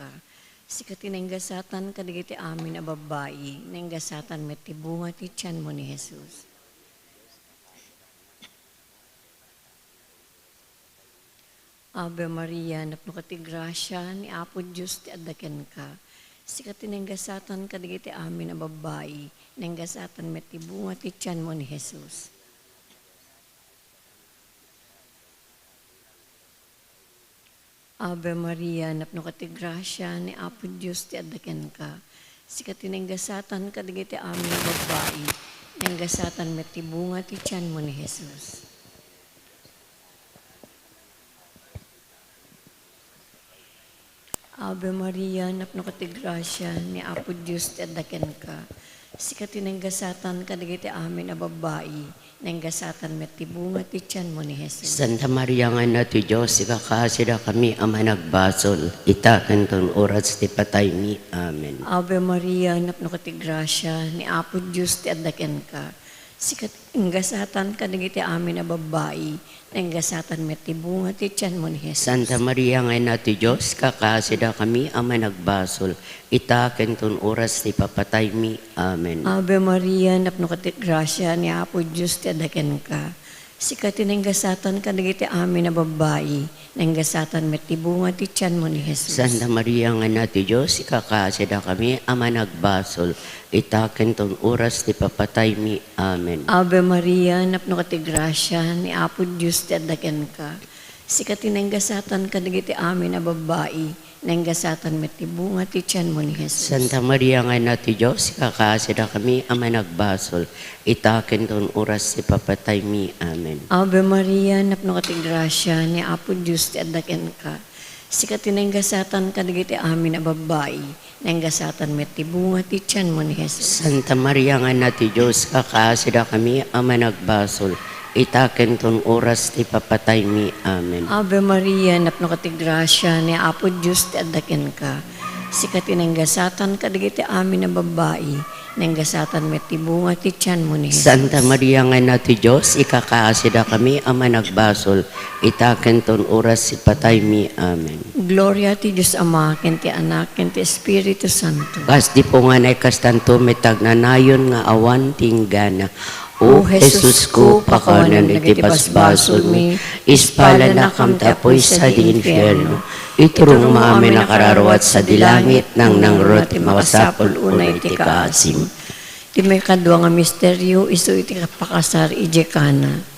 ka. Sikati nenggasatan kadigiti amin a babayi, nenggasatan met ti bunga ti tiyan mo ni Jesus. Ave Maria, napno ka ti grasya, ni Apo Diyos ti adaken ka. Sikati nenggasatan kadigiti amin a babayi, nenggasatan met ti bunga ti tiyan mo ni Jesus. Ave Maria, napno ka ti grasya, ni Apo Diyos ti adaken ka. Sikati nenggasatan kadigiti amin a babayi, nenggasatan met ti bunga ti tiyan mo ni Jesus. Ave Maria, napno ka ti grasya, ni Apo Diyos ti adaken ka. Sikati nenggasatan kadigiti amin a babayi, nenggasatan met ti bunga ti tiyan mo ni Jesus. Santa Maria nga na ti Diyos, ikakasida kami ama nagbasol, itaken ton oras ti patay mi. Amen. Ave Maria, napno ka ti grasya, ni Apo Diyos ti adaken ka. Sikati nenggasatan kadigiti amin a babayi, nenggasatan met ti bunga ti tiyan mo ni Jesus. Santa Maria nga na ti Diyos, kakasida kami ama nagbasol, itaken ton oras ti papatay mi. Amen. Ave Maria, napno ka ti grasya, ni Apo Diyos ti adaken ka. Sikati nenggasatan kadigiti amin a babayi, nenggasatan met ti bunga ti tiyan mo ni Jesus. Santa Maria nga na ti Diyos, ikakasida kami ama nagbasol, itaken ton oras ti papatay mi. Amen. Ave Maria, napno ka ti grasya, ni Apo Diyos ti adaken ka. Sikati nenggasatan kadigiti amin a babayi, nenggasatan met ti bunga ti tiyan mo ni Jesus. Santa Maria nga na ti Diyos, kakasida kami ama nagbasol, itaken ton oras ti papatay mi. Amen. Ave Maria, napno ka ti grasya, ni Apo Diyos ti adaken ka. Sikati nenggasatan kadigiti amin a babayi, nenggasatan met ti bunga ti tiyan mo ni Jesus. Santa Maria nga na ti Diyos, kakasida kami ama nagbasol, itaken ton oras ti papatay mi. Amen. Ave Maria, napno ka ti grasya, ni Apo Diyos ti adaken ka. Sikati nenggasatan kadigiti amin a babayi, nenggasatan met ti bunga ti tiyan mo ni Jesus. Santa Maria nga na ti Diyos, ikakaasida kami ama nagbasol, itaken ton oras ti patay mi. Amen. Gloria ti Diyos Ama, ken ti Anak, ken ti Espiritu Santo. Kas di po nga na ikastanto metag nanayon nga awan tinggana. O Jesus ko, pakawanan iti basbasol mi, ispala na kam tapoy sa di infierno. Iturong maamin na kararawat sa dilangit, nang nangrot ti makasapol unay ti kaasim. Ti may kadwa nga misteryo, iso iti kapakasar ije kana.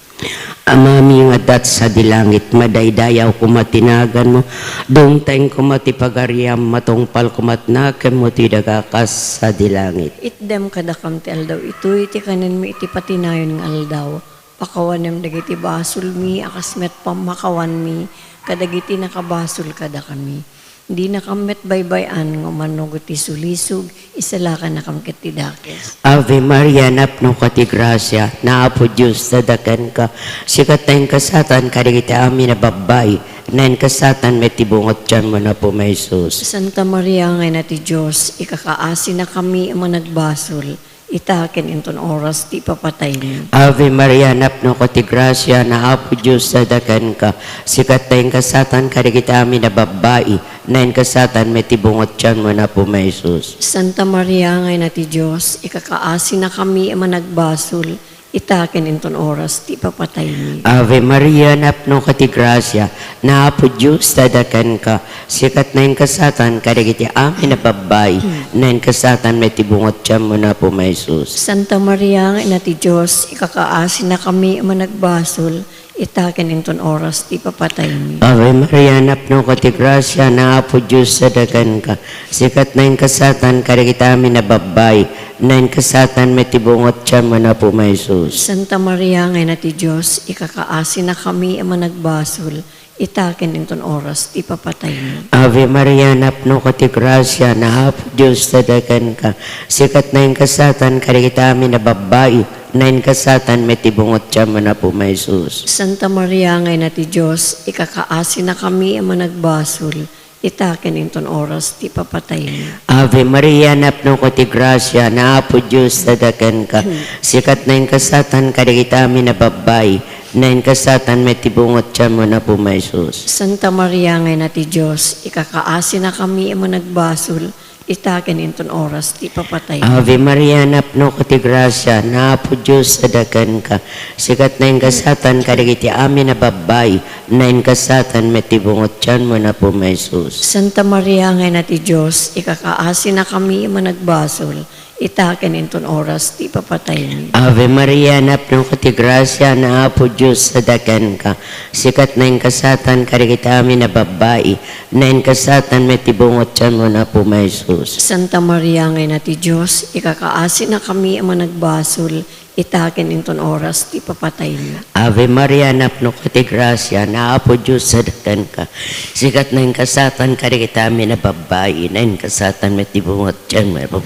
Amami nga dat sa dilangit, madaydayaw kumatinagan mo, dungteng kumatipagariam, matungpal kumatnakem mo ti dagakas sa dilangit. Itdem kadakam ti aldaw, ito iti kanan mi iti patinayon nga aldaw. Pakawanem dagiti basol mi, akasmet pamakawan mi, kadagiti nakabasol kada kami. Hindi nakamet baybayan, ngumanugot ti sulisog, isalakan na kam kitidakes. Ave Maria, napno ka ti grasya, naapo Diyos, dadakan ka, sikateng kasatan, karigita amin na babay, nain kasatan, may tibungot dyan mo na po may Jesus. Santa Maria ngay na ti Diyos, ikakaasi na kami ang nagbasol, itaken inton oras ti papatay niyo. Ave Maria, napno ka ti grasya, naapo Diyos, dadakan ka, sikateng kasatan, karigita amin na babay, nain kasatan, may tibungot dyan mo na po may Jesus. Santa Maria ngay na ti Diyos, ikakaasi na kami ang nagbasol, itaken inton oras ti papatay niyo. Ave Maria, napno ka ti grasya, naapo Diyos, dadakan ka, sikat na yung kasatan, karigiti amin na babay, na yung kasatan, may tibungot dyan mo na po may Jesus. Santa Maria ngay na ti Diyos, ikakaasi na kami ang nagbasol, itaken inton oras ti papatay niyo. Ave Maria, napno ka ti grasya, naapo Diyos, dadakan ka, sikat na yung kasatan, karigiti amin na babay, na yung kasatan, may tibungot dyan mo na po may Jesus. Santa Maria ngay na ti Diyos, ikakaasi na kami ang nagbasol, itaken inton oras ti papatay niyo. Ave Maria, napno ka ti grasya, naapo Diyos, dadakan ka, sikat na yung kasatan, karigita amin na babay, na yung kasatan, may tibungot dyan mo na po may Jesus. Santa Maria ngay na ti Diyos, ikakaasi na kami ang nagbasol, itaken inton oras ti papatay niyo. Ave Maria, napno ka ti grasya, naapo Diyos, dadakan ka, sikat na yung kasatan, karigita amin na babay, Nain kasatan met tibungot tiyan mo na po may Jesus. Santa Maria ngayon na ti Diyos, ikakaasi na kami mo nagbasol, itaken inton oras, ti papatay. Ave Maria, napno ko ti grasya, na po Diyos sadakan ka. Sikat na yung kasatan, karigiti amin na babay, na yung kasatan, may tibungot tiyan mo na po may Jesus. Santa Maria ngayon na ti Diyos, ikakaasi na kami mo nagbasol, itaken inton oras, ti papatay. Ave Maria, napno ko ti grasya, na po Diyos sadakan ka. Sikat na yung kasatan, karigiti amin na babay, na yung kasatan, may tibungot tiyan mo na po may Jesus. Santa Maria ngayon na ti Diyos, ikakaasi na kami mo nagbasol, itaken inton oras, ti papatay. Ave Maria, napno ko ti grasya, na po Diyos sadakan ka. Sikat na yung kasatan, karigiti amin na babay, na yung kasatan, may tibungot tiyan mo na po.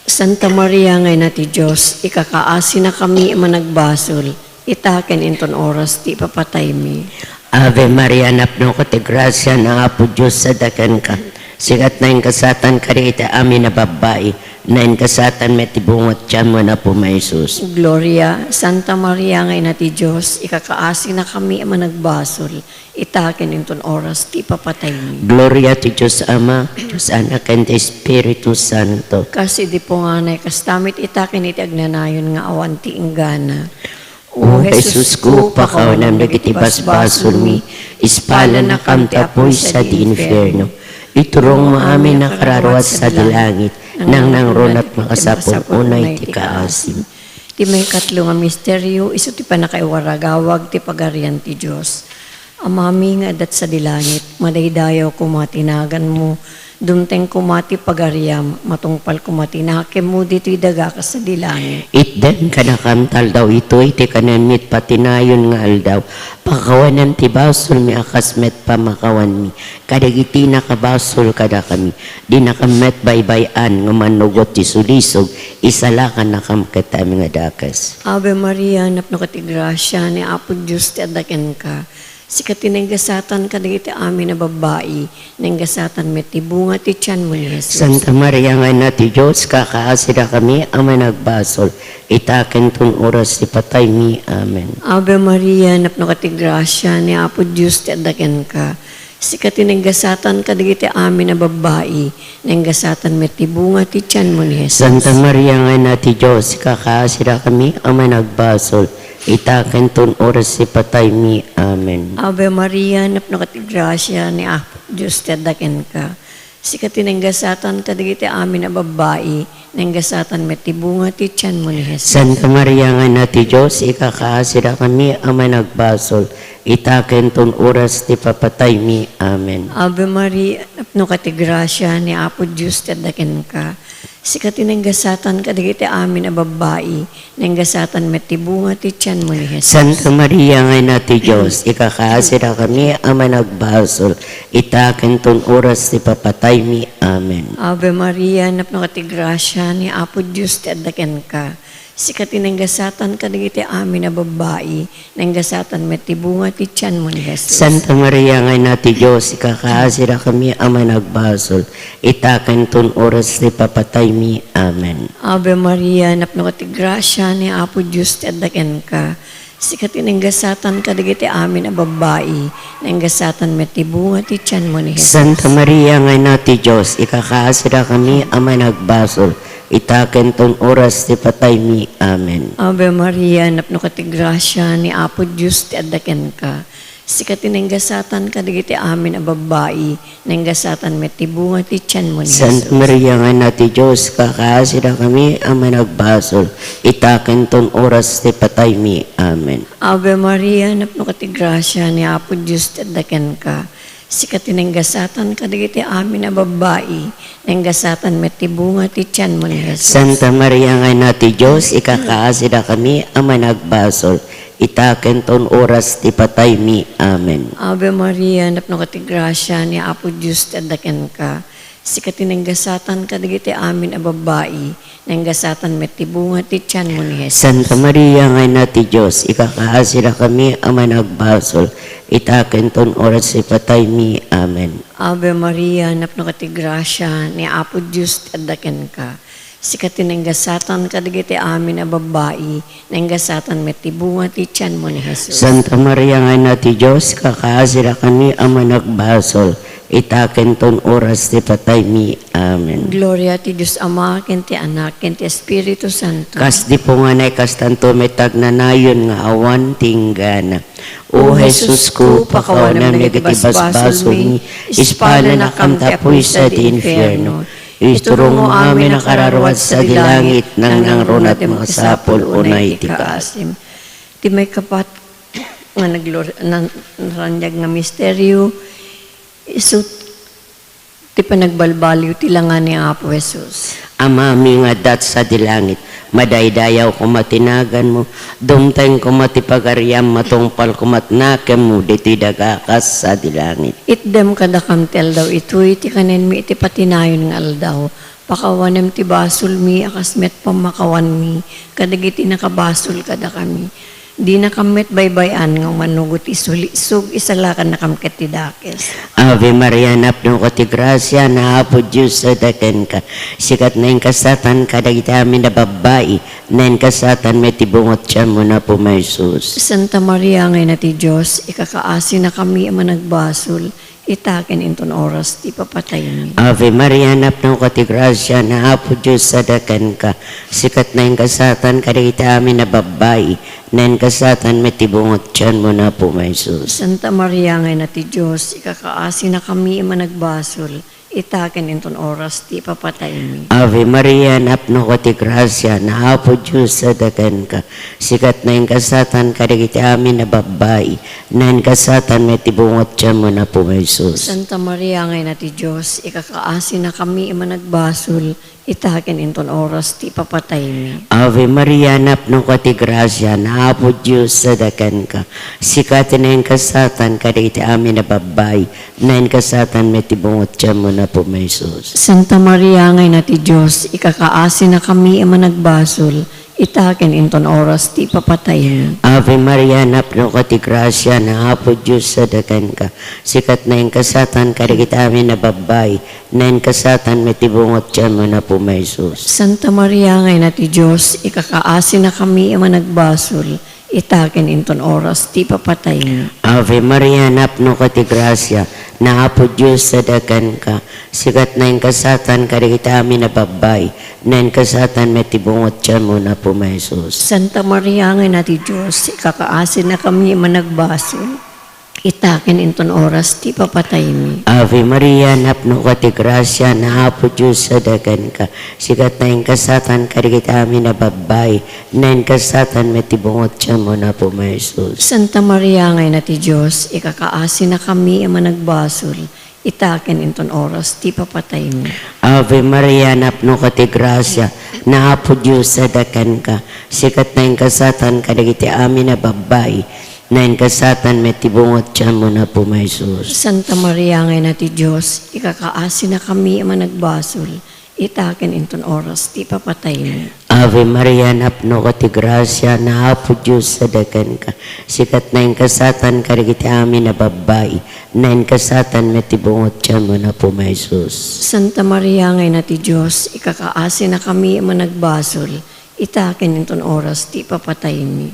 Santa Maria ngayon na ti Diyos, ikakaasi na kami mo nagbasol, itaken inton oras, ti papatay mi. Ave Maria, napno ko ti grasya, na po Diyos sadakan ka. Sikat na yung kasatan, karita amin na babae, na yung kasatan, may tibungot tiyan mo na po may Jesus. Gloria, Santa Maria ngayon na ti Diyos, ikakaasi na kami mo nagbasol, itaken inton oras, ti papatay mi. Gloria ti Diyos Ama, Diyos Anak, and Espiritu Santo. Kasi di po nga na kastamit itaken iti agnanayon nga awan ti inggana. O Jesus ko, pakawanam dagiti basbasol mi, ispala na kam ti apoy sa di infierno. Iturong mo amin na kararuat sa dilangit, nang nangron at makasapon unay ti kaasim. Ti may katlo nga misteryo, iso ti panakaiwaragawag ti pagarian ti Diyos. Amami nga adat sa dilangit, madaydayaw kumatinagan mo, dumteng kumati pagariam, matungpal kumatinakim mo dito'y daga ka sa dilangit. Itden ka na kamtal daw ito'y ti kanamit patinayon nga aldaw. Pakawanan ti basol mi akas met pamakawan mi. Kadagiti nakabasol kada kami. Di nakamet baybayan nga manugot ti sulisog. Isalakan na kam katami nga dakas. Ave Maria, napno ka ti grasya, ni Apo Diyos ti adaken ka. Sikat tinenggasatan kadagiti amin na babae, nenggasatan met ti bunga ti tiyan mo ni Jesus. Santa Maria nga na ti Diyos, kakaasira kami ang managbasol. Itaken tun oras ti patay mi. Amen. Ave Maria, napno ka ti grasya, ni Apo Diyos ti adaken ka. Sikat tinenggasatan kadagiti amin na babae, nenggasatan met ti bunga ti tiyan mo ni Jesus. Santa Maria nga na ti Diyos, kakaasira kami ang managbasol. Itaken tun oras si patay mi. Amen. Ave Maria, napno ka ti grasya, ni Apo Diyos ti adaken ka. Sikat tinenggasatan kadagiti amin na babae, nenggasatan met ti bunga ti tiyan mo ni Jesus. Santa Maria nga na ti Diyos, ikakaasira kami ang managbasol. Itaken tun oras ti papatay mi. Amen. Ave Maria, napno ka ti grasya, ni Apo Diyos ti adaken ka. Sikat tinenggasatan kadagiti amin na babae, nenggasatan met ti bunga ti tiyan mo ni Jesus. Santa Maria nga na ti Diyos, ikakaasira kami ang managbasol. Itaken tun oras ti papatay mi. Amen. Ave Maria, napno ka ti grasya, ni Apo Diyos ti adaken ka. Sikat tinenggasatan kadagiti amin na babae, nenggasatan met ti bunga ti tiyan mo ni Jesus. Santa Maria nga na ti Diyos, ikakaasira kami ang managbasol. Itaken tun oras ti papatay mi. Amen. Ave Maria, napno ka ti grasya, ni Apo Diyos ti adaken ka. Sikat tinenggasatan kadagiti amin na babae, nenggasatan met ti bunga ti tiyan mo ni Jesus. Santa Maria nga na ti Diyos, ikakaasira kami ang managbasol. Itaken tun oras ti patay mi. Amen. Ave Maria, napno ka ti grasya, ni Apo Diyos ti adaken ka. Sikat tinenggasatan kadagiti amin a babae, nenggasatan met ti bunga ti tiyan mo ni Santa Jesus. Maria nga na ti Diyos, kakaasira kami ang managbasol. Itaken tun oras ti patay mi. Amen. Ave Maria, napno ka ti grasya, ni Apo Diyos ti adaken ka. Sikat tinenggasatan kadagiti amin a babae, nenggasatan met ti bunga ti tiyan mo ni Jesus. Santa Maria nga na ti Diyos, ikakaasira kami ang managbasol. Itaken ton oras ti patay mi. Amen. Ave Maria, napno ka ti grasya, ni Apo Diyos ti adaken ka. Sikat tinenggasatan kadagiti amin a babae, nenggasatan met ti bunga ti tiyan mo ni Jesus. Santa Maria nga na ti Diyos, ikakaasira kami ang managbasol. Itaken ton oras ti patay mi. Amen. Ave Maria, napno ka ti grasya, ni Apo Diyos ti adaken ka. Sikatin ang gasatan kadagiti amin na babae, nang gasatan met tibunga ti tiyan mo ni Jesus. Santa Maria nga na ti Diyos, kakaasira kami ama nagbasol, itaken ton oras ti patay mi. Amen. Gloria ti Diyos Ama, ken ti Anak, ken ti Espiritu Santo. Kas di po nga na tanto may tagnanayon nga awan tinggana. O Jesus ko, pakawanam nagiti basbasol mi, ispala na kamtapoy sa di infierno. Isturong mo amin ang kararuat sa dilangit, nang nangrunat mga sapol unay ti kaasim. Ti may kapat nga naranjag nga misteryo, iso ti panagbalbaliw ti langan ni Apo Jesus. Ama mi nga dat sa dilangit, madaydayaw ko matinagan mo, dumteng ko matipagaryam matungpal ko matnakem mo, diti dagakas sa dilangit. Itdem kada kamtel daw ito'y ti kanen mi iti patinayon nga aldaw. Pakawanem ti basol mi, akasmet pamakawan mi, kadagiti nakabasol kada kami. Di na kammet baybayan nga manugot isulisog isalakan na kamket ti dakes. Ave Maria, napno ko ti grasya, na apo Diyos sa daken ka. Sikat na yung kasatan, kadagiti amin na babae, na yung kasatan, may tibungot siya mo na po may Jesus. Santa Maria ngay na ti Diyos, ikakaasi na kami ang managbasol, itaken inton oras ti papatay mi. Ave Maria, napno ko ti grasya, na apo Diyos sa daken ka. Sikat na yung kasatan, kadagiti amin na babae, na yung kasatan, may tibungot siya mo na po may Jesus. Santa Maria ngay na ti Diyos, ikakaasi na kami ang managbasol, itaken inton oras ti papatay mi. Ave Maria, napno ko ti grasya, na apo Diyos sa daken ka. Sikat na yung kasatan, kadagiti amin na babae, na yung kasatan, may tibungot siya mo na po may Jesus. Santa Maria ngay na ti Diyos, ikakaasi na kami ang managbasol, itaken inton oras ti papatay mi. Ave Maria, napno ko ti grasya, na apo Diyos sa daken ka. Sikat na yung kasatan, kadagiti amin na babae, na yung kasatan, may tibungot siya mo na po may Jesus. Santa Maria ngay na ti Diyos, ikakaasi na kami ang managbasol, itaken inton oras ti papatay mi. Ave Maria, napno ko ti grasya, na apo Diyos sa daken ka. Sikat na yung kasatan, kadagiti amin na babae, na yung kasatan, may tibungot siya mo na po may Jesus. Santa Maria ngay na ti Diyos, ikakaasi na kami ang managbasol, itaken inton oras ti papatay mi. Ave Maria, napno ko ti grasya, na apo Diyos sa daken ka. Sikat na yung kasatan, kadagiti amin na babae, na yung kasatan, may tibungot siya mo na po may Jesus. Santa Maria ngay na ti Diyos, ikakaasi na kami ang managbasol, itaken inton oras ti papatay mi. Ave Maria, napno ko ti grasya, na apo Diyos sa daken ka. Sikat na yung kasatan, kadagiti amin na babae, na yung kasatan, may tibungot siya mo na po may Jesus. Santa Maria ngay na ti Diyos, ikakaasi na kami ang managbasol, itaken inton oras ti papatay mi. Ave Maria, napno ko ti grasya, na apo Diyos sa daken ka. Sikat na yung kasatan, kadagiti amin na babae, na yung kasatan, may tibungot siya mo na po may Jesus. Santa Maria ngay na ti Diyos, ikakaasi na kami ang managbasol, itaken inton oras ti papatay mi. Ave Maria, napno ko ti grasya, na apo Diyos sa daken ka. Sikat na yung kasatan, kadagiti amin na babae, na yung kasatan, may tibungot siya mo na po may Jesus. Santa Maria ngay na ti Diyos, ikakaasi na kami ang managbasol, itaken inton oras ti papatay mi.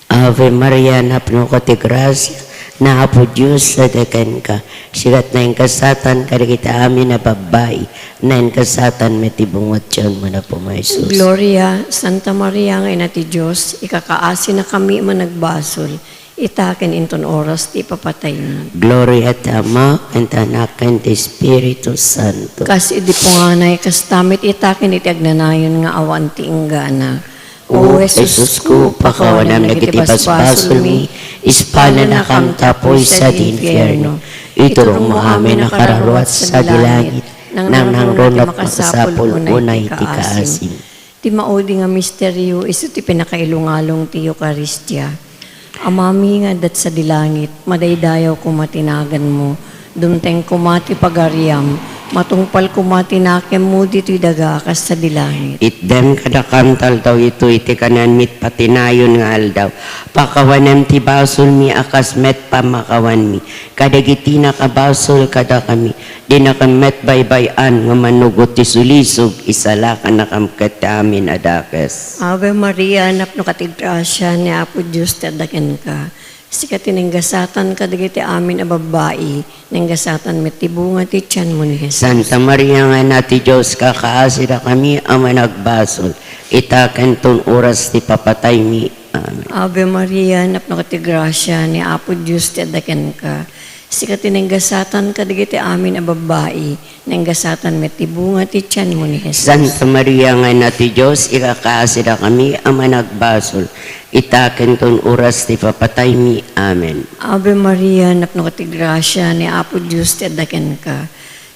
Ave Maria, napno ko ti grasya, na apo Diyos sa daken ka. Sikat na yung kasatan, kadagiti amin na babae, na yung kasatan, may tibungot siya mo na po may Jesus. Gloria, Santa Maria ngay na ti Diyos, ikakaasi na kami ang managbasol, itaken inton oras ti papatay mi. Gloria at Ama, and Anak, and Espiritu Santo. Kasi di po nga na kastamit itaken iti agnanayon nga awan ti inggana. O Jesus ko, pakawanam nagiti basbasol mi, ispala na kam tapoy sa di infierno. Iturong mo amin na kararuat sa dilangit, nang nangron na makasapol unay ti kaasim. Ti maudi nga misteryo, iso ti pinakailungalong ti Eucharistia. Amami nga dat sa dilangit, madaydayaw ko matinagan mo, dumteng kumati pagariam, matungpal kumatinakem mo dito'y daga kas sa dilangit. Itdem kadakantal daw ito iti kanan mit patinayon nga aldaw. Pakawanem ti basol mi akas met pamakawan mi. Kadagiti nakabasol kada kami. Di nakamet baybayan nga manugot ti sulisog isala ka nakamket amin adakes. Ave Maria, napno katigrasya ni Apo Diyos tadaken ka. Sikat tinenggasatan kadagiti amin a babae, nenggasatan met tibunga ti tiyan mo ni Jesus. Santa Maria nga nati Diyos kakaasira kami ama nagbasol. Itaken ton oras ti papatay mi. Amen. Ave Maria, napno katigrasya ni Apo Diyos tadaken ka. Sikat tinenggasatan kadagiti amin a babae, nenggasatan met tibunga ti tiyan mo ni Jesus. Santa Maria nga nati Diyos ikakaasira kami ama nagbasol. Itaken ton oras ti papatay mi. Amen. Ave Maria, napno katigrasya ni Apo Diyos tadaken ka.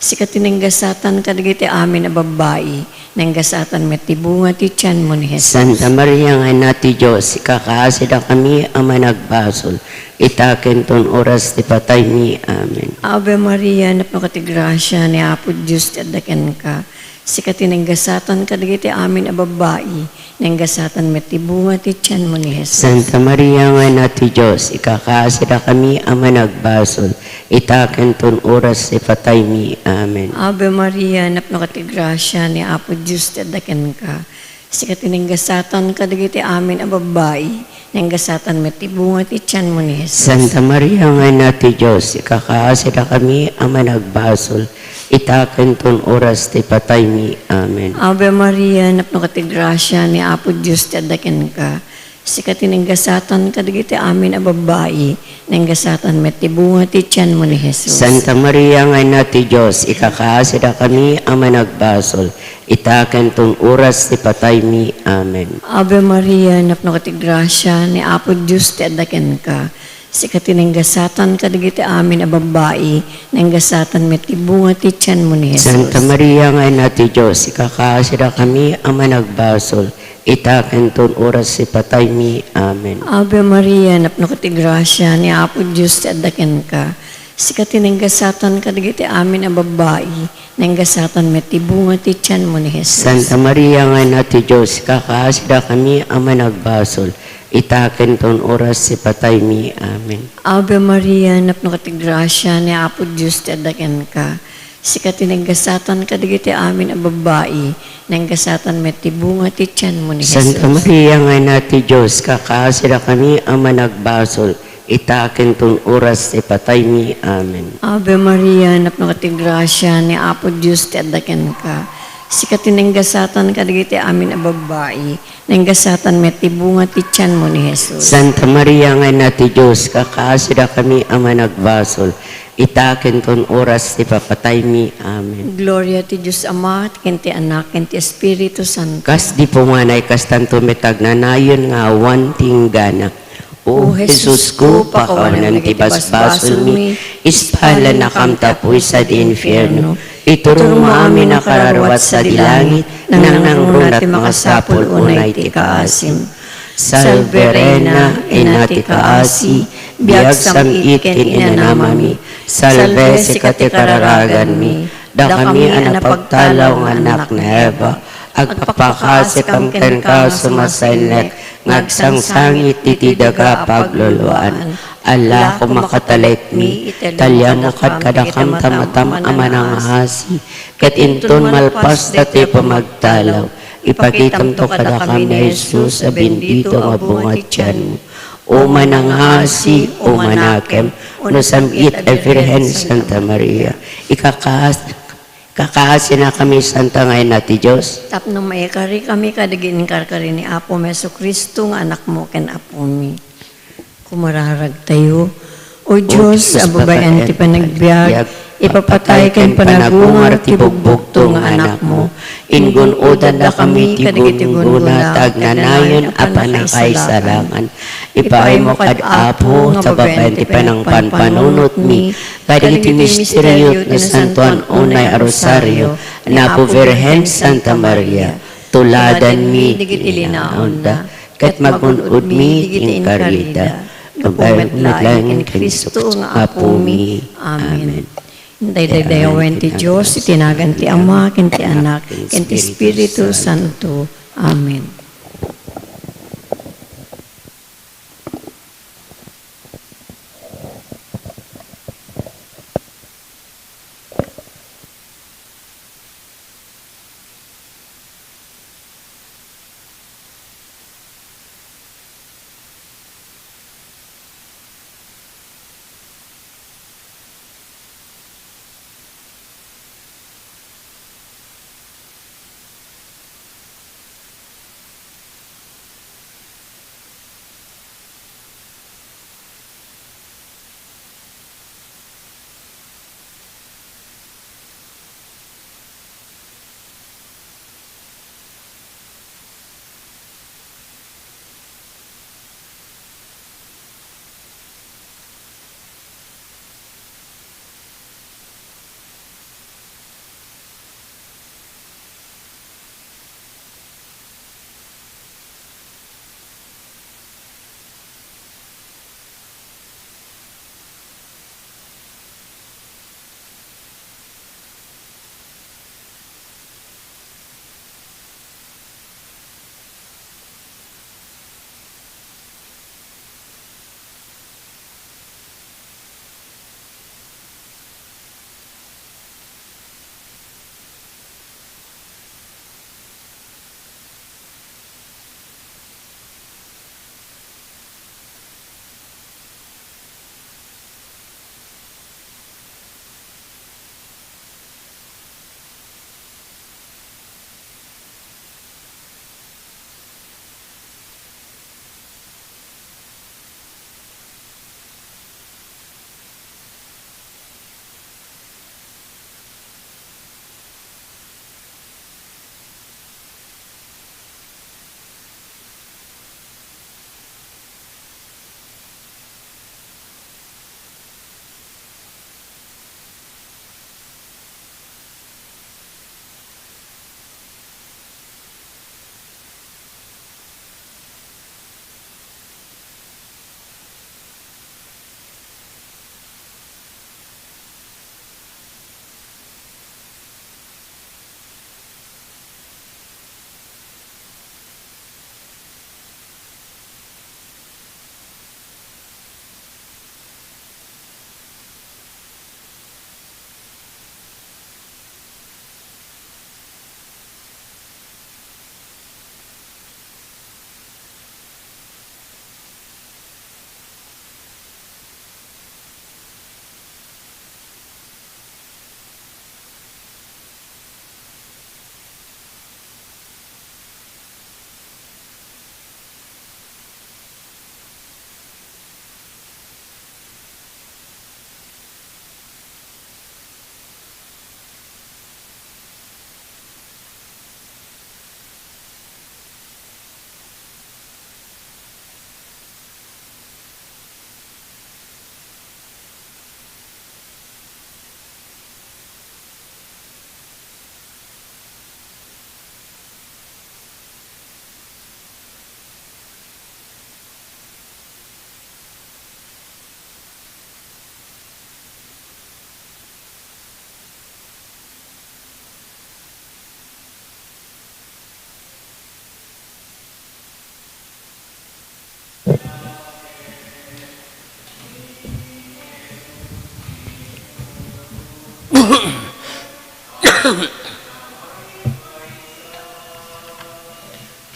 Sikat tinenggasatan kadagiti amin a babae, nenggasatan met tibunga ti tiyan mo ni Jesus. Santa Maria nga nati Diyos ikakaasira kami ama nagbasol. Itaken ton oras ti patay mi. Amen. Ave Maria, napno katigrasya ni Apo Diyos tadaken ka. Sikat tinenggasatan kadagiti amin a babae, nenggasatan met tibunga ti tiyan mo ni Jesus. Santa Maria nga nati Diyos ikakaasira kami ama nagbasol. Itaken ton oras ti patay mi. Amen. Ave Maria, napno katigrasya ni Apo Diyos tadaken ka. Sikat tinenggasatan kadagiti amin a babae, nenggasatan met tibunga ti tiyan mo ni Jesus. Santa Maria nga nati Diyos ikakaasira kami ama nagbasol. Itaken ton oras ti patay mi. Amen. Ave Maria, napno katigrasya ni Apo Diyos tadaken ka. Sikat tinenggasatan kadagiti amin a babae, nenggasatan met tibunga ti tiyan mo ni Jesus. Santa Maria nga nati Diyos ikakaasira kami ama nagbasol. Itaken ton oras ti patay mi. Amen. Ave Maria, napno katigrasya ni Apo Diyos tadaken ka. Sikat tinenggasatan kadagiti amin a babae, nenggasatan met tibunga ti tiyan mo ni Jesus. Santa Maria nga nati Diyos ikakaasira kami ama nagbasol. Itaken ton oras ti patay mi. Amen. Ave Maria, napno katigrasya ni Apo Diyos tadaken ka. Sikat tinenggasatan kadagiti amin a babae, nenggasatan met tibunga ti tiyan mo ni Jesus. Santa Maria nga nati Diyos ikakaasira kami ama nagbasol. Itaken ton oras ti patay mi. Amen. Ave Maria, napno katigrasya ni Apo Diyos tadaken ka. Sikat tinenggasatan kadagiti amin a babae, nenggasatan met tibunga ti tiyan mo ni Jesus. Santa Maria nga nati Diyos kakaasira kami ama nagbasol. Itaken ton oras ti patay mi. Amen. Ave Maria, napno katigrasya ni Apo Diyos tadaken ka. Sikat tinenggasatan kadagiti amin a babae, nenggasatan met tibunga ti tiyan mo ni Jesus. Santa Maria nga nati Diyos kakaasira kami ama nagbasol. Itaken ton oras ti papatay mi. Amen. Gloria ti Diyos Ama, ken ti Anak, ken ti Espiritu Santo. Kas di pumanay kas tanto metag nanayon nga awan tinggana. O Jesus ko, pakawanan ti basbasol mi, ispala na kamtapoy sa di infierno. Iturong mo amin na kararwat sa dilangit, nang nangrunat mga sapol unay ti kaasim. Salve Reina, inati kaasi, biag samit ken inanamami, salve si katikaragan mi, da kami anapagtalaw ng anak na Eva, agpapakasi ken ka sumasainek, ngagsangsangit titidaga pagluluan. Allah kumakatalit mi, talya mo kat kadakam tamatam amanang hasi, ket inton malpas dati pamagtalaw, ipakitam to kadakam ni Jesus sa bendito nga bungat tiyan mo. O mananghasi, o manakem, no samit ay Virgen Santa Maria, kakahasi na kami Santa ngayon nati Diyos. Tapno maikari kami kadagin karkari ni Apo Meso Kristo nga anak mo ken Apo mi. Kumararag tayo. O Diyos, ababayan ti panagbiag, ipapatay ken panagungar ti bugbugto nga anak mo. Ingun odan da kami ti gungguna tagnanayon a panakay salaman. Ipaay mo kad Apo, sa babayan ti panangpanpanunot mi, kadagiti misteryot na santuan unay a rosaryo, na po Virgen Santa Maria, tuladan mi digiti linaon da, ket magunod mi digiti inkarida. Kabayag naglangin Kristo nga Apo mi. Amen. Daydayawen ti Diyos, itinagan ti Ama, ken ti Anak, ken ti Espiritu Santo. Amen.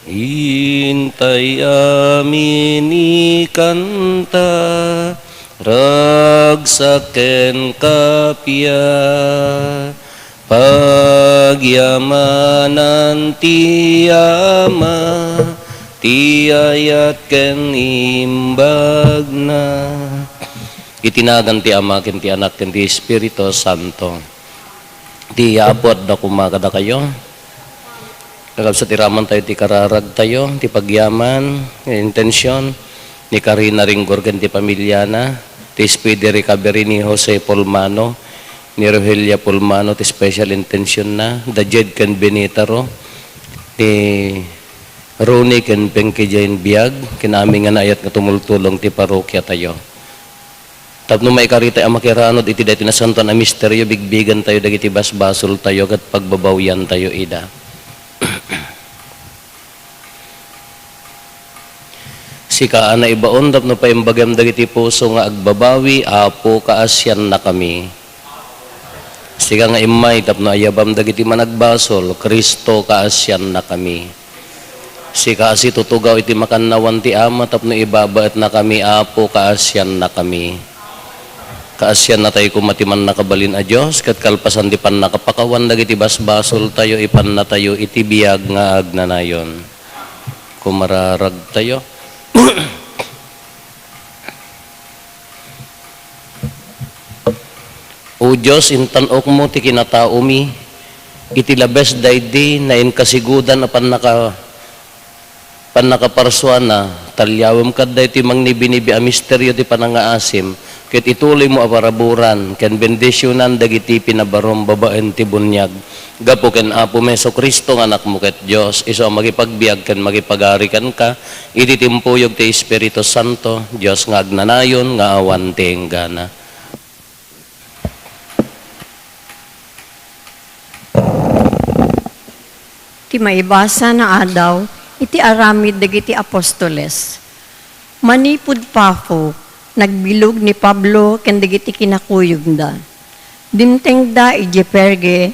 Hintay amin ikanta, ragsaken kapya, pagyamanan ti Ama, ti ayat ken imbag na. Itinagan ti Ama ken ti Anak ken ti Espiritu Santo. Ti abot da kumakada kayo. Kagab sa tiraman tayo ti kararag tayo, ti pagyaman, intensyon, ni Karina Ringgor ken ti pamilyana, ti speedy recovery ni Jose Pulmano, ni Rogelia Pulmano, ti special intention na, da Jed ken Benitaro, ti Ronnie ken Pengke Jain Biag, kinaming nga naayat nga tumultulong ti parokya tayo. Tapno may karita ang makiranod, iti dati na santo na misteryo, bigbigan tayo, dagiti basbasol tayo, kat pagbabawyan tayo, ida. Sika na ibaon, tapno pa imbagam dagiti puso nga agbabawi, apo kaasyan na kami. Sika nga imay, tapno ayabam dagiti managbasol, Kristo kaasyan na kami. Sika asi tutugaw iti makannawan ti ama, tapno ibabaet na kami, apo kaasyan na kami. Kaasyan na tayo kumatiman nakabalin a Diyos, kat kalpasan di pan nakapakawan, dagiti basbasol tayo, ipan na tayo, iti biyag nga agnanayon. Kumararag tayo. O Diyos, intanok mo ti kinatao mi, iti labes daydi na inkasigudan na pan nakaparswa na, talyawam kad dayti mang nibinibi a misteryo ti panangaasim, ket ituloy mo aparaburan, ken bendisyonan dagiti pinabarom babaen ti bunyag. Gapo ken Apo Meso Kristo nga anak mo ket Dios, iso ang magipagbiag ken magipagarikan ka, iti timpuyog ti Espiritu Santo, Dios nga agnanayon nga awan ti enggana. Ti maibasa na adaw, iti aramid dagiti apostoles. Manipud pafo, nagbilog ni Pablo ken dagiti kinakuyog da. Dimteng da iti Perge,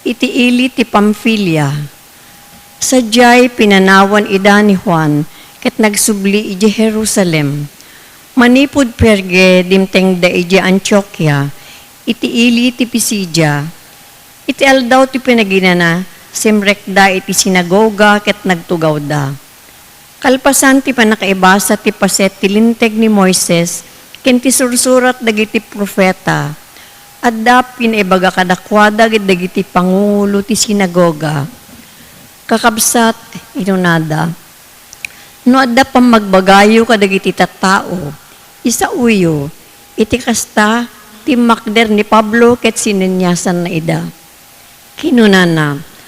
iti ili ti Pamphylia. Sadyay pinanawan ida ni Juan, ket nagsubli iti Jerusalem. Manipud Perge, dimteng da iti Antioquia, iti ili ti Pisidia. Iti aldaw ti pinaginana, simrek da iti sinagoga ket nagtugaw da. Kalpasan ti panakaibasa ti paset ti linteg ni Moises ken ti sursurat dagiti profeta. Adda pinaibaga kadakwada dagiti pangulo ti sinagoga. Kakabsat inunada. No adda pang magbagayo kadagiti tattao. Isa uyo iti kasta ti makder ni Pablo ket sinenyasan na ida. Kinunana.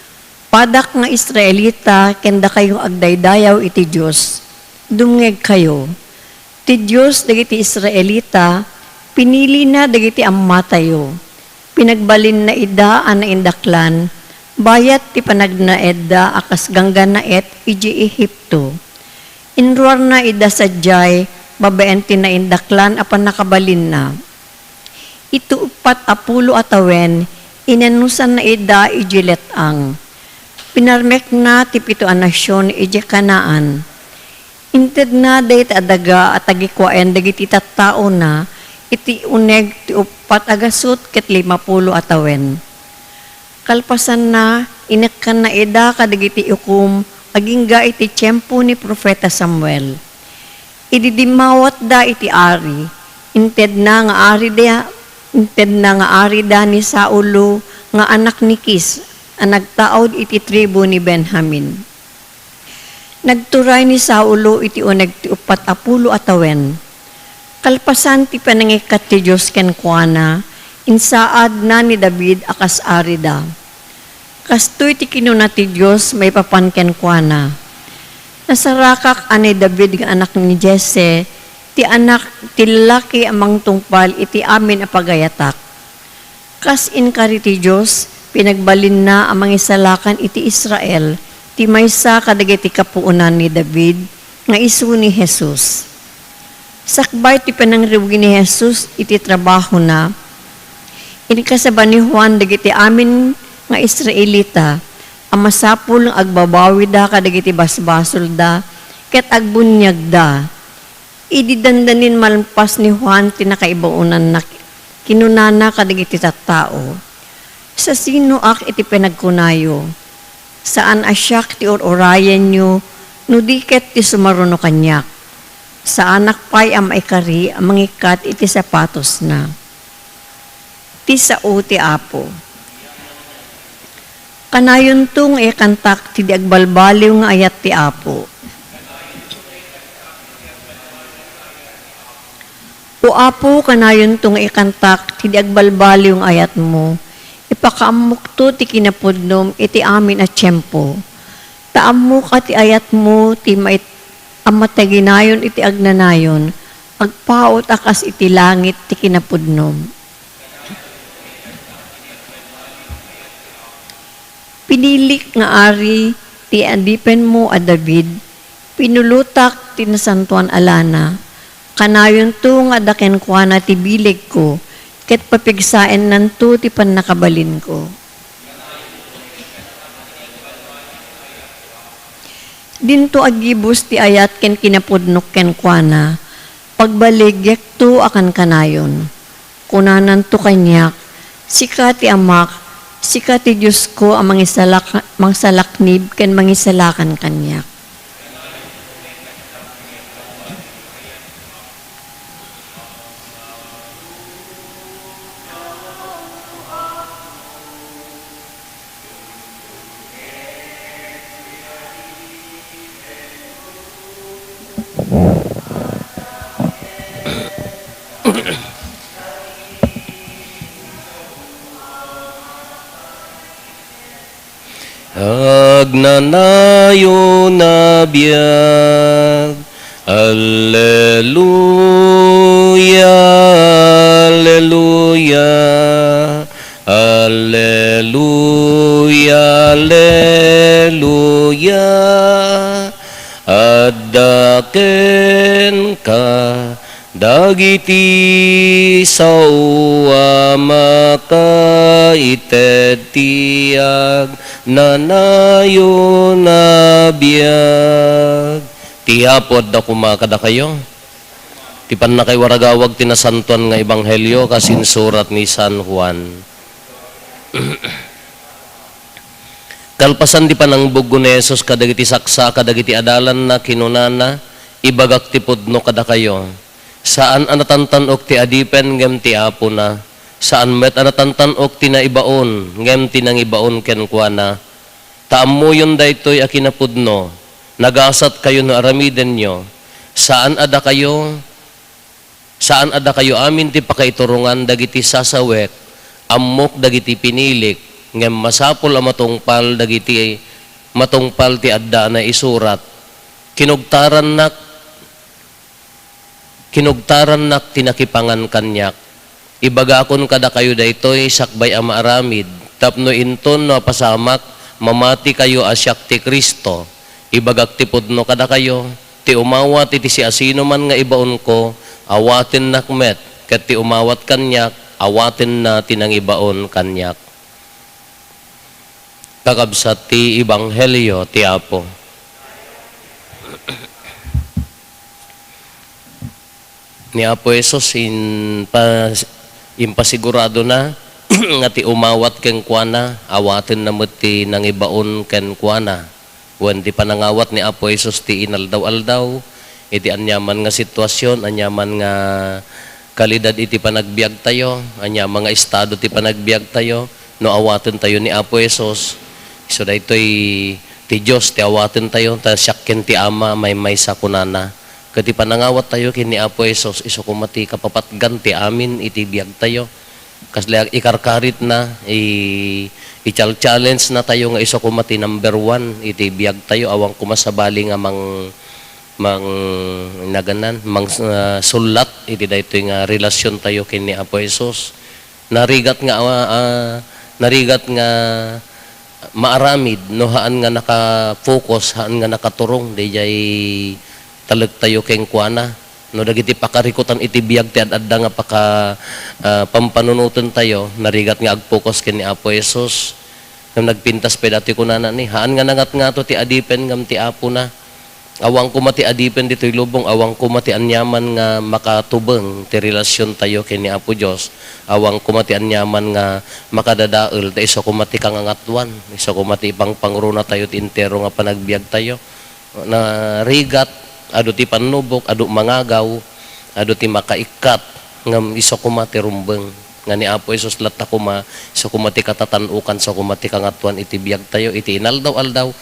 Padak nga Israelita, kenda kayo agdaydayaw iti Diyos. Dumngeg kayo. Ti Diyos, dagiti Israelita, pinili na dagiti amma tayo. Pinagbalin na ida, ana indaklan, bayat ti panagnaedda, akas ganggan na et, iji Ehipto. Inruar na ida sadyay, babaen ti na indaklan, apan nakabalin na. Ito upat apulo atawen, inanusan na ida, iji letang. Pinarmek na ti pito a nasyon iti Kanaan. Inted na dayt adaga at agikwaen dagiti tattao na iti uneg ti upat agasut ket 50 atawen. Kalpasan na inekkan na ida kadagiti ukum agingga iti tiyempo ni Propeta Samuel. Ididimawat da iti ari. Inted na nga ari da ni Saulo nga anak ni Kis ang nagtaod iti tribo ni Benjamin. Nagturay ni Saulo iti uneg ti 40 atawen. Kalpasan ti panangikat ti Diyos ken kuana, insaad na ni David akas arida. Kastoy ti kinuna ti Diyos may papan ken kuana. Nasarakak ani David nga anak ni Jesse, ti anak ti lalaki amang tungpal iti amin a pagayatak. Kas inkari ti Diyos, pinagbalin na ang mga isalakan iti Israel, ti maysa kadagiti kapuunan ni David, nga isu ni Jesus. Sakbay ti panangriwgi ni Jesus, iti trabaho na, inikasaba ni Juan dagiti amin nga Israelita, ang masapul ng agbabawi da kadagiti basbasol da, ket agbunyag da. Ididandanin malampas ni Juan tinakaibaunan na kinunana kadagiti tattao. Sa sino ak iti pinagkunayo? Saan asyak ti orayan nyo, nudiket ti sumaruno kanyak? Sa anak pa'y am aikari, ang mangikat iti sapatos na. Ti sao ti apo. Kanayon tong ikantak ti agbalbaliw nga ayat ti apo. O apo, kanayon tong ikantak ti agbalbaliw nga ayat mo. Ipakaamukto ti kinapudnom iti amin at tiyempo. Taamuk at ayat mo ti amataginayon iti agnanayon. Agpaot akas iti langit ti kinapudnom. Pinilik nga ari ti adipen mo a David, pinulutak ti nasantuan alana, kanayon to nga daken kuana ti bilig ko, ket papigsaen nanto ti pannakabalin ko. Dinto agibus ti ayat ken kinapudnok ken kuana, pagbaligyak to akan kanayon. Kunanan to kanyak, sika ti amak, sika ti Diyos ko ang mangsalaknib ken mangisalakan kanyak. Agnanayo na biyag, Alleluia, Alleluia, Alleluia, Alleluia, addaken ka, dagiti sauwa makaited tiyag, nanayo na biyag. Tihapod na kumakada kayo. Tipan na kay waragawag tinasantuan nga ebanghelyo kasinsurat ni San Juan. Kalpasan di pa ng bugo ni Jesus kadagiti saksa kadagiti adalan na kinunana ibagak ti pudno kada kayo. Saan anatantanok ti adipen ngem ti apo na. Saan met anatantanok ti naibaon ngem ti nang ibaon ken kuana. Taammo yun daytoy a kinapudno. Nagasat kayo no aramiden nyo. Saan ada kayo amin ti pakaiturungan dagiti sasawek, ammok dagiti pinilik, ngem masapol a matungpal dagiti matungpal ti adda na isurat. Kinugtaran nak tinakipangan kanyak. Ibagakon kada kayo daytoy sakbay a maaramid, tapno inton no pasamak, mamati kayo asyak ti Kristo. Ibagak ti pudno kada kayo, ti umawat iti si asino man nga ibaon ko, awatin nakmet, ket ti umawat kanyak, awatin na tinangibaon kanyak. Kakabsat ti Ebanghelyo ti Apo. Ni Apo Jesus impasigurado na nga ti umawat ken kuana, awatin na met ti nangibaon ken kuana. Wen di panangawat ni Apo Jesus ti inaldaw-aldaw, iti anyaman nga sitwasyon, anyaman nga kalidad iti panagbiag tayo, anyaman nga estado ti panagbiag tayo, no awaten tayo ni Apo Jesus. So daytoy ti Dios ti awaten tayo, ta syakken ti Ama may sa kunana. Ket ti panangawat tayo ken ni Apo Jesus, isu kumati kapapatgan ti amin iti biag tayo. Kasla ikarkarit na i-challenge na tayo nga isu kumati number 1 iti biag tayo awang kumasabali nga sulat iti daytoy nga relasyon tayo ken ni Apo Jesus. Narigat nga maaramid no haan nga naka-focus, haan nga nakaturong dijay talag tayo ken kuana. No dagiti pakarikutan iti biag ti adda nga pampanunutan tayo, narigat nga ag-focus ken ni Apo Jesus. Nang nagpintas pa dati kunana ni, haan nga nangat nga to ti adipen ngam ti Apo na. Awang kumati adipen dito'y lubong, awang kumati anyaman nga makatubeng ti relasyon tayo ken ni Apo Dios. Awang kumati anyaman nga makadadael ta iso kumati kang angatuan, iso kumati ipang pangruna tayo ti entero nga panagbiag tayo. Na rigat adu ti panubok, adu mangagaw, adu ti makaikat ngam iso kumati rumbeng nga ni Apo Jesus latta kuma iso kumati katatanukan so kumati kangatuan iti biag tayo iti inaldaw-aldaw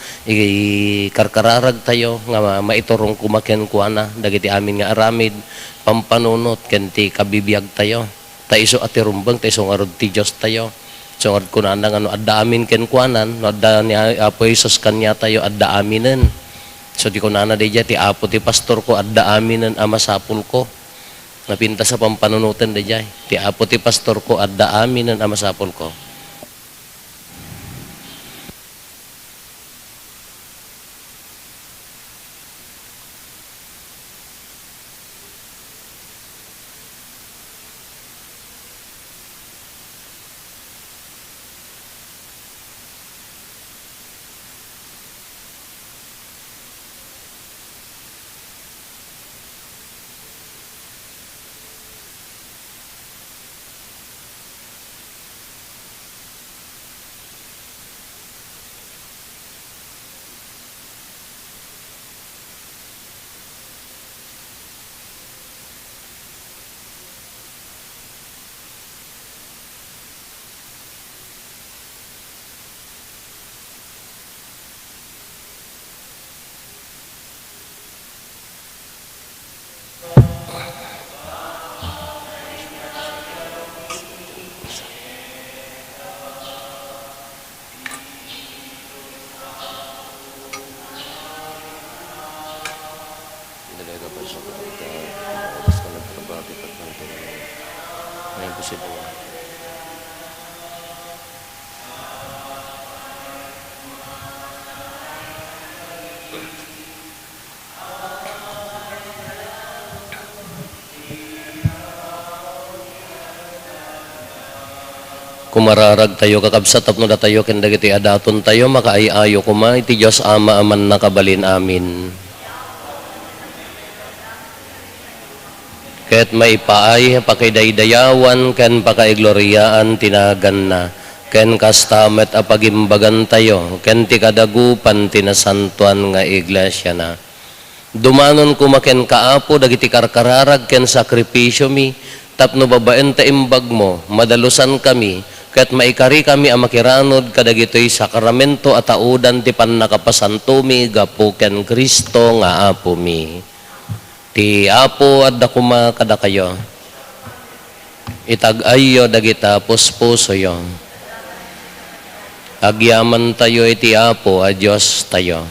karkararag tayo nga maiturong kumaken kuana dagiti amin nga aramid pampanunot ken ti kabibiyag tayo ta iso ati rumbeng ta iso ngarud ti Dios tayo so ngarud kunana nga no adda amin ken kuanan no adda ni Apo Jesus kanya tayo adda aminen. So di ko nana di ti Apo ti pastor ko adda aminen a masapul ko. Napinta sa pampanunutan da jay. Ti apo ti pastor ko at da amin ang amasapol ko. Kumararag tayo kakabsat tapno da tayo ken dagiti adaton tayo makaayayo kuma iti Dios Ama aman nakabalin amin. Ket maipaay pakidaydayawan ken pakaigloriaan tinagan na ken kastamet apagimbagan tayo ken ti kadagupan tinasantuan nga iglesia na. Dumanon kumaken kaapo dagiti karkararag ken sakripisyo mi tapno babaen ta imbag mo madalusan kami ket maikari kami ang makiranod kadagitoy sakramento at audan ti pannakapasanto mi gapo ken Kristo nga apo mi. Ti apo adda kuma kada kayo. Itag-ayo dagita puspuso yo. Agyaman tayo iti apo a Dios tayo.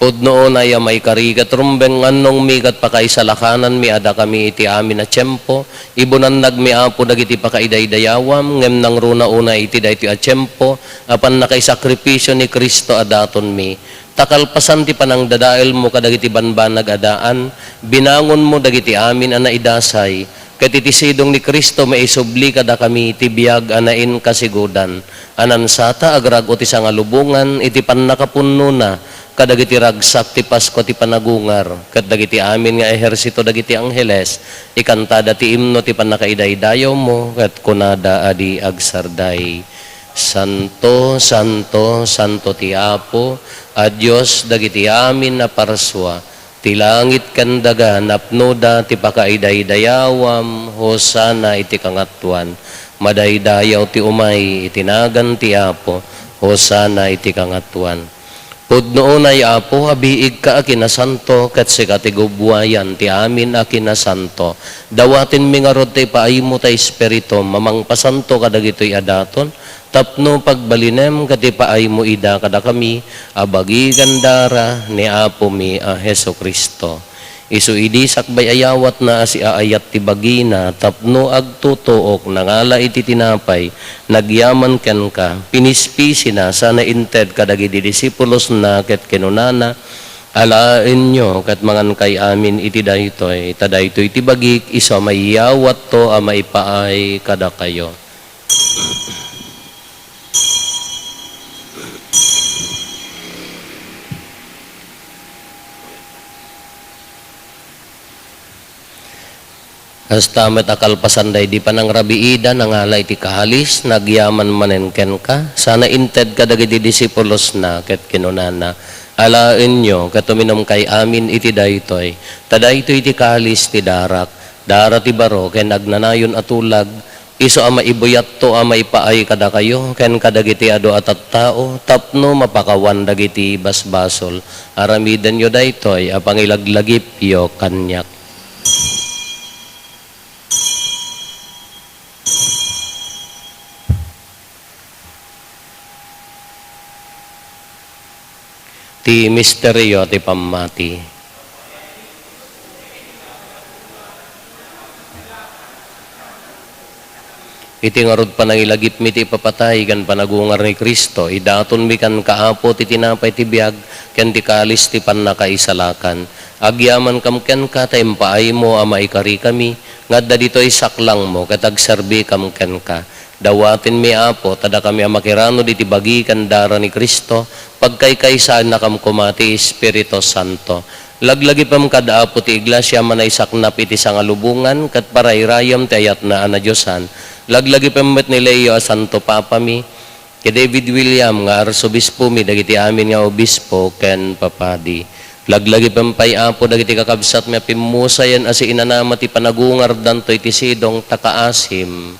Pudno na ya may karigat rumbeng anong migat pakaisalakanan mi ada kami iti amin na tiyempo. Ibunan nagmi apo dagiti pakaidaydayawam ngem nang runa una iti dayti a tiyempo apan nakaisakripisyo ni Kristo adaton mi. Takalpasan ti panang dadael mo kadagiti banbanag adaan binangon mo dagiti amin ana idasay ket iti sidong ni Kristo maisubli kada kami iti biag anain kasigudan. Anansata agrag ti sangalubungan iti pannakapunno na kadagiti ragsak ti Pasko ti panagungar ket dagiti amin nga ehersito dagiti angheles ikantada ti imno ti pannakaidaydayaw mo ket kunada adi agsarday. Santo, Santo, Santo ti Apo, a Dios dagiti amin na parswa, ti langit kandaga napnoda ti pakaidaydayawam, hosana iti kangatuan, madaydayaw ti umay itinagan ti Apo, hosana iti kangatuan. Pudno unay Apo, habiig ka akinasanto, kat si katigubwayan ti amin akinasanto. Dawatin mi nga rod ti paaymo ta espiritu, mamang pasanto kadagitoy adaton, tapno pagbalinem kati paaymo ida kada kami, abagi gandara ni Apo mi a Heso Kristo. Isu idi sakbay ayawat na si aayat ti bagina, tapno agtutuok nangala iti tinapay, nagyaman ken ka, pinispisi na sana inted kadagiti disipulos na ket kinunana, alain nyo kat mangan kay amin iti daytoy, tadaytoy ti bagik, iso mayawat to a maipaay kada kayo. Kastamet akalpasan day di panang rabiida nangalay ti kahalis nagyaman manen ken ka sana inted kadagiti disipulos na ket kinunana alaen nyo katuminom kay amin iti daytoy tadaytoy ti kahalis ti darak dara ti baro ken nagnanayon atulag iso ama ibuyat to ama ipaay kada kayo ken kadagiti ado at tao tapno mapakawan dagiti basbasol aramiden yo daytoy apang ilaglagip yo kanyak. Ti misteryo ti pamati. Iti ngarod panangilagip mi ti papatay kan panagungar ni Kristo. Idaton mi kan kaapo ti tinapay ti biag ken ti kalis ti pannakaisalakan. Agyaman kam ken ka taimpaay mo ama ikari kami ngadda ditoy saklang mo ket agserbi kam ken ka. Dawatin mi apo tada kami amakirano diti bagi kan dara ni Kristo pagkaykaysan na kam kumati Espiritu Santo. Laglagi pam kada apo ti iglesia manay saknap iti sangalubungan kat parayrayam ti ayat na ana Diosan. Laglagi pam met ni Leo a Santo Papa mi ke David William nga arsobispo mi dagiti amin nga obispo ken papadi. Laglagi pam pay apo dagiti kakabsat mi pimusayan asi inanama ti panagungar dantoy ti sidong takaasim.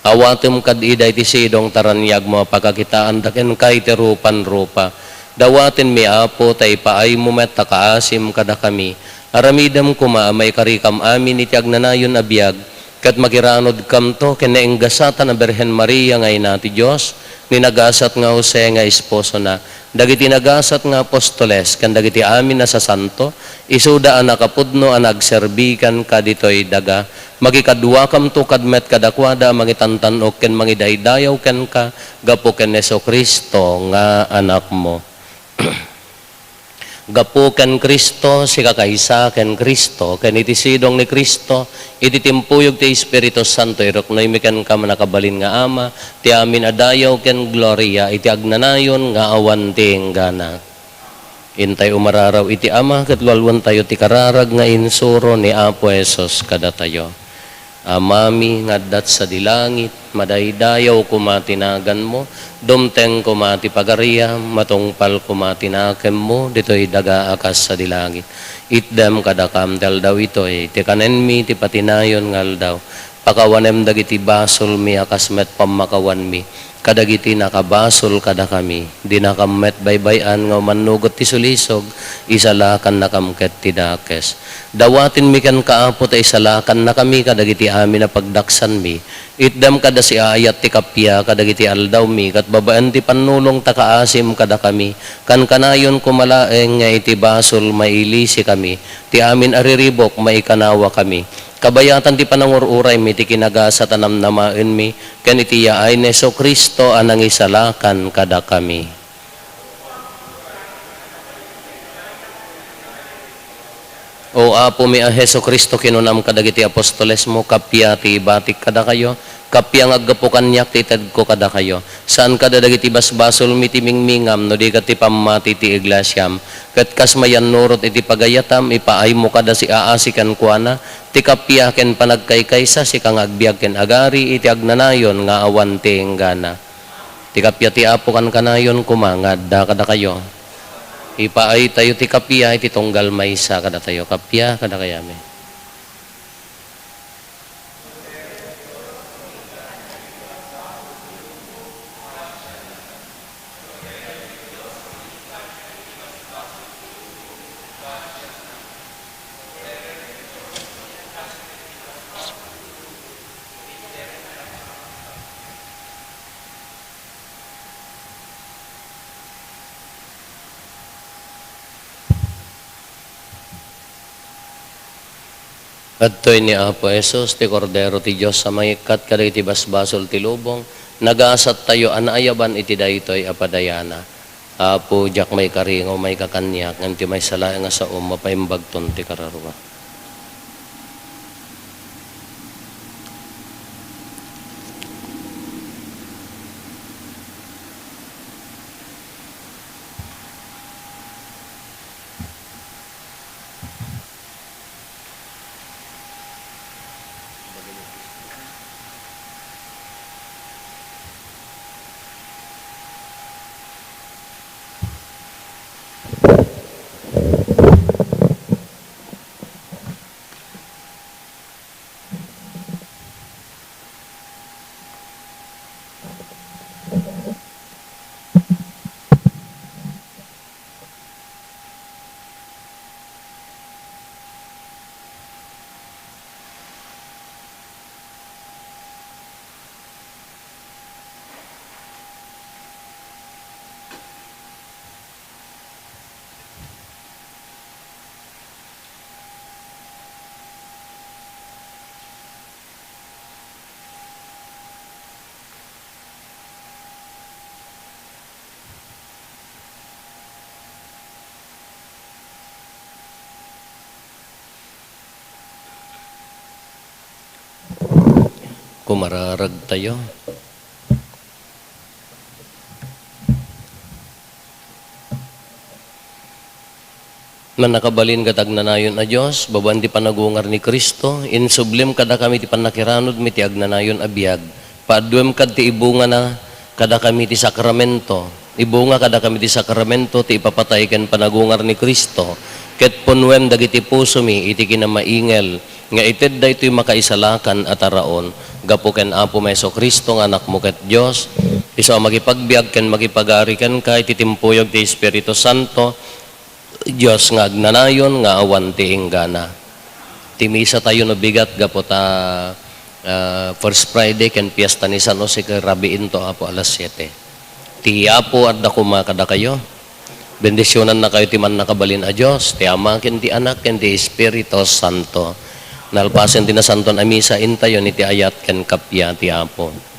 Awatem kad iday ti sidong taranyag mo pagkakitaan daken kay ti rupan-rupa. Dawatin mi apo tay paay mo met takaasim kada kami. Aramidam kuma may karikam amin iti agnanayon abiyag kat makiranod kam to ken naenggasatan na Birhen Maria nga ina ti Dios ni nagasat nga Jose nga esposo na. Dagiti nagasat nga apostoles ken dagiti amin na sa santo isuda a nakapudno a nagserbikan kaditoy daga. Magikadwa kam to kadmet kadakwada mangitantanok ken mangidaydayaw ken ka gapo ken Jesucristo nga anak mo. Gapo ken Kristo si kakaysa ken Kristo ken iti sidong ni Kristo iti timpuyog ti Espiritu Santo iruknoy mi ken ka manakabalin nga ama ti amin adayaw ken gloria iti agnanayon nga awan ti enggana. Intay umararaw iti ama ket lalwan tayo ti kararag nga insuro ni Apo Hesus kada tayo. Amami ngaddat sa dilangit, madaydayaw kumatinagan mo, dumteng kumati pagariya, matungpal kumatinakem mo, dito'y daga akas sa dilangit. Itdem kadakam tel daw ito'y, ti kanen mi, ti patinayon ngal daw, pakawanem dagiti basol mi, akas met pamakawan mi, kadagiti nakabasol kada kami, di nakamet baybayan nga manugot ti sulisog, isalakan nakamket ti dakes. Dawatin mi kan kaapo ta isalakan na kami kadagiti amin na pagdaksan mi, itdam kada si ayat ti kapya kadagiti aldaw mi, kat babaan ti panulong takaasim kada kami, kan kanayon kumalaeng nga iti basol mailisi kami, ti amin ariribok maikanawa kami. Kabayatan ti panangururay mi ti kinagasa tanamnamaen mi ken iti yaay ni Jesucristo anang isalakan kada kami. O apo mi a Jesucristo kinunam kadagiti apostoles mo kapya ti batik kada kayo kapya nga aggapukan niyak ti ted ko kada kayo. Saan kada dagiti basbasol mi ti mingmingam no di kat ti pamati ti iglesyam. Ket kas mayan nurot iti pagayatam ipaay mo kada si aasikan kuana ti kapya ken panagkaykaysa si kang agbiag ken agari iti agnanayon nga awan ti enggana. Ti kapya ti apo kan kanayon kumangad da kada kayo. Ipaay tayo ti kapya iti tunggal maysa kada tayo kapya kada kayame. Kadtoy ni Apo Hesus, ti Kordero ti Diyos sa mayikat kadagiti basbasol ti lubong, nagasat tayo anayaban iti daytoy apadayana. Apo, jak may karingo, may kakanyak, nganti may sala nga sa mapaimbagton ti kararwa. Pumararag tayo. Man nakabalin katag nanayon a Diyos, baban di panagungar ni Kristo, insublim kada kami ti panakiranod mi ti agnanayon a biag. Paaduem kad ti ibunga na kada kami ti sakramento. Ibunga kada kami ti sakramento ti ipapatay ken panagungar ni Kristo. Ket punwem dagiti puso mi iti kinamaingel nga ited daytoy makaisalakan at araon gapo ken Apo Meso Kristo nga anak mo ket Dios. Isu magipagbiag ken magipagari ken ka iti timpuyog ti Espiritu Santo. Diyos nga agnanayon nga awan ti inggana. Timisa tayo no bigat gapo ta First Friday ken piyesta ni San Jose kay rabiin to Apo alas 7. Ti Apo at dakuma kada kayo. Bendisyonan na kayo ti man nakabalin a Diyos, ti Ama ken ti Anak ken ti Espiritu Santo. Nalpasen ti na santon a misa intayon iti ayat ken kapya ti Apo.